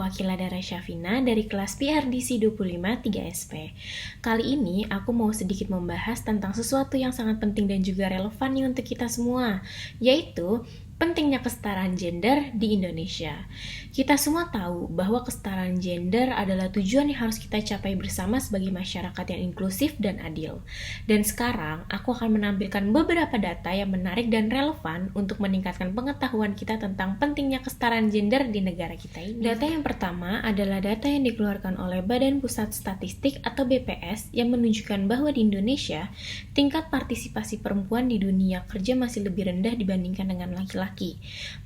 aku Ladara Syafina dari kelas PRDC 25 3SP. Kali ini aku mau sedikit membahas tentang sesuatu yang sangat penting dan juga relevan nih untuk kita semua, yaitu pentingnya kesetaraan gender di Indonesia. Kita semua tahu bahwa kesetaraan gender adalah tujuan yang harus kita capai bersama sebagai masyarakat yang inklusif dan adil. Dan sekarang aku akan menampilkan beberapa data yang menarik dan relevan untuk meningkatkan pengetahuan kita tentang pentingnya kesetaraan gender di negara kita ini. Data yang pertama adalah data yang dikeluarkan oleh Badan Pusat Statistik atau BPS yang menunjukkan bahwa di Indonesia tingkat partisipasi perempuan di dunia kerja masih lebih rendah dibandingkan dengan laki-laki.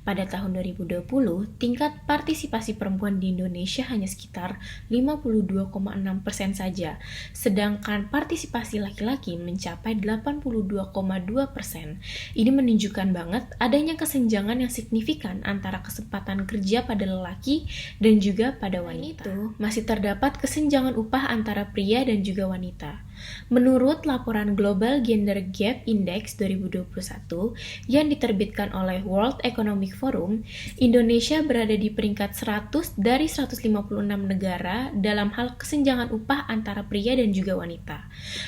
Pada tahun 2020, tingkat partisipasi perempuan di Indonesia hanya sekitar 52,6% saja, sedangkan partisipasi laki-laki mencapai 82,2%. Ini menunjukkan banget adanya kesenjangan yang signifikan antara kesempatan kerja pada lelaki dan juga pada wanita. Itu masih terdapat kesenjangan upah antara pria dan juga wanita. Menurut laporan Global Gender Gap Index 2021 yang diterbitkan oleh World Economic Forum, Indonesia berada di peringkat 100 dari 156 negara dalam hal kesenjangan upah antara pria dan juga wanita.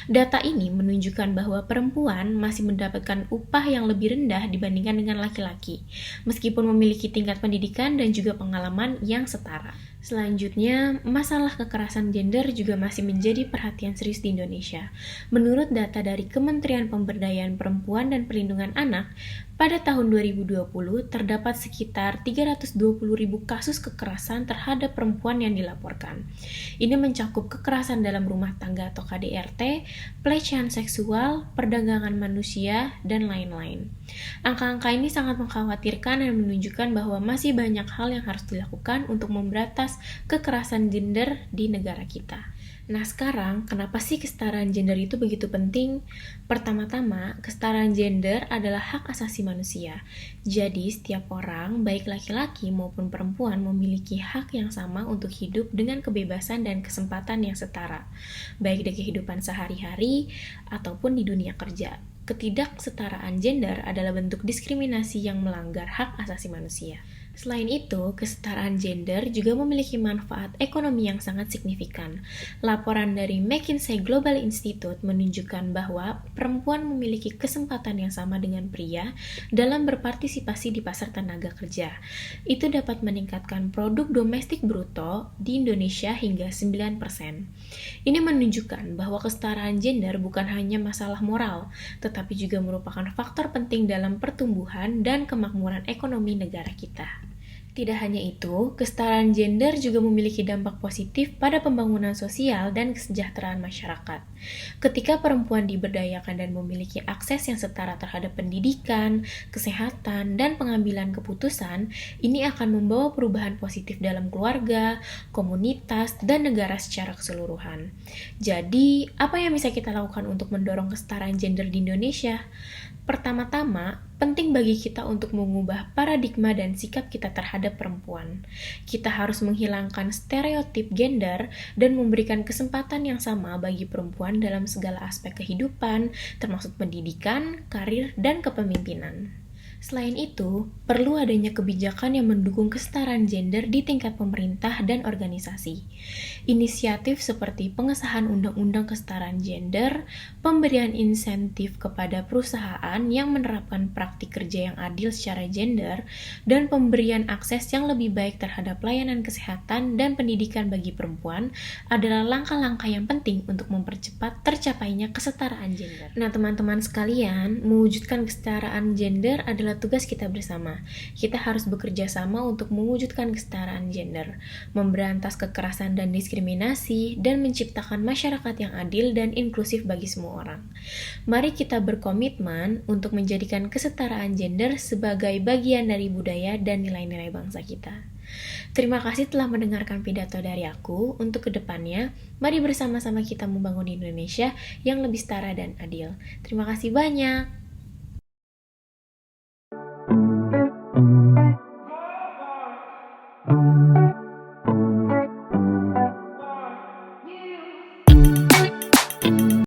Data ini menunjukkan bahwa perempuan masih mendapatkan upah yang lebih rendah dibandingkan dengan laki-laki, meskipun memiliki tingkat pendidikan dan juga pengalaman yang setara. Selanjutnya, masalah kekerasan gender juga masih menjadi perhatian serius di Indonesia. Menurut data dari Kementerian Pemberdayaan Perempuan dan Perlindungan Anak, pada tahun 2020 terdapat sekitar 320.000 kasus kekerasan terhadap perempuan yang dilaporkan. Ini mencakup kekerasan dalam rumah tangga atau KDRT, pelecehan seksual, perdagangan manusia, dan lain-lain. Angka-angka ini sangat mengkhawatirkan dan menunjukkan bahwa masih banyak hal yang harus dilakukan untuk memberantas kekerasan gender di negara kita. Nah sekarang, kenapa sih kesetaraan gender itu begitu penting? Pertama-tama, kesetaraan gender adalah hak asasi manusia. Jadi, setiap orang, baik laki-laki maupun perempuan, memiliki hak yang sama untuk hidup dengan kebebasan dan kesempatan yang setara, baik di kehidupan sehari-hari ataupun di dunia kerja. Ketidaksetaraan gender adalah bentuk diskriminasi yang melanggar hak asasi manusia. Selain itu, kesetaraan gender juga memiliki manfaat ekonomi yang sangat signifikan. Laporan dari McKinsey Global Institute menunjukkan bahwa perempuan memiliki kesempatan yang sama dengan pria dalam berpartisipasi di pasar tenaga kerja. Itu dapat meningkatkan produk domestik bruto di Indonesia hingga 9%. Ini menunjukkan bahwa kesetaraan gender bukan hanya masalah moral, tetapi juga merupakan faktor penting dalam pertumbuhan dan kemakmuran ekonomi negara kita. Tidak hanya itu, kesetaraan gender juga memiliki dampak positif pada pembangunan sosial dan kesejahteraan masyarakat. Ketika perempuan diberdayakan dan memiliki akses yang setara terhadap pendidikan, kesehatan, dan pengambilan keputusan, ini akan membawa perubahan positif dalam keluarga, komunitas, dan negara secara keseluruhan. Jadi, apa yang bisa kita lakukan untuk mendorong kesetaraan gender di Indonesia? Pertama-tama, penting bagi kita untuk mengubah paradigma dan sikap kita terhadap perempuan. Kita harus menghilangkan stereotip gender dan memberikan kesempatan yang sama bagi perempuan dalam segala aspek kehidupan, termasuk pendidikan, karir, dan kepemimpinan. Selain itu, perlu adanya kebijakan yang mendukung kesetaraan gender di tingkat pemerintah dan organisasi. Inisiatif seperti pengesahan undang-undang kesetaraan gender, pemberian insentif kepada perusahaan yang menerapkan praktik kerja yang adil secara gender, dan pemberian akses yang lebih baik terhadap layanan kesehatan dan pendidikan bagi perempuan adalah langkah-langkah yang penting untuk mempercepat tercapainya kesetaraan gender. Nah, teman-teman sekalian, mewujudkan kesetaraan gender adalah tugas kita bersama. Kita harus bekerja sama untuk mewujudkan kesetaraan gender, memberantas kekerasan dan diskriminasi, dan menciptakan masyarakat yang adil dan inklusif bagi semua orang. Mari kita berkomitmen untuk menjadikan kesetaraan gender sebagai bagian dari budaya dan nilai-nilai bangsa kita. Terima kasih telah mendengarkan pidato dari aku. Untuk kedepannya, mari bersama-sama kita membangun Indonesia yang lebih setara dan adil. Terima kasih banyak.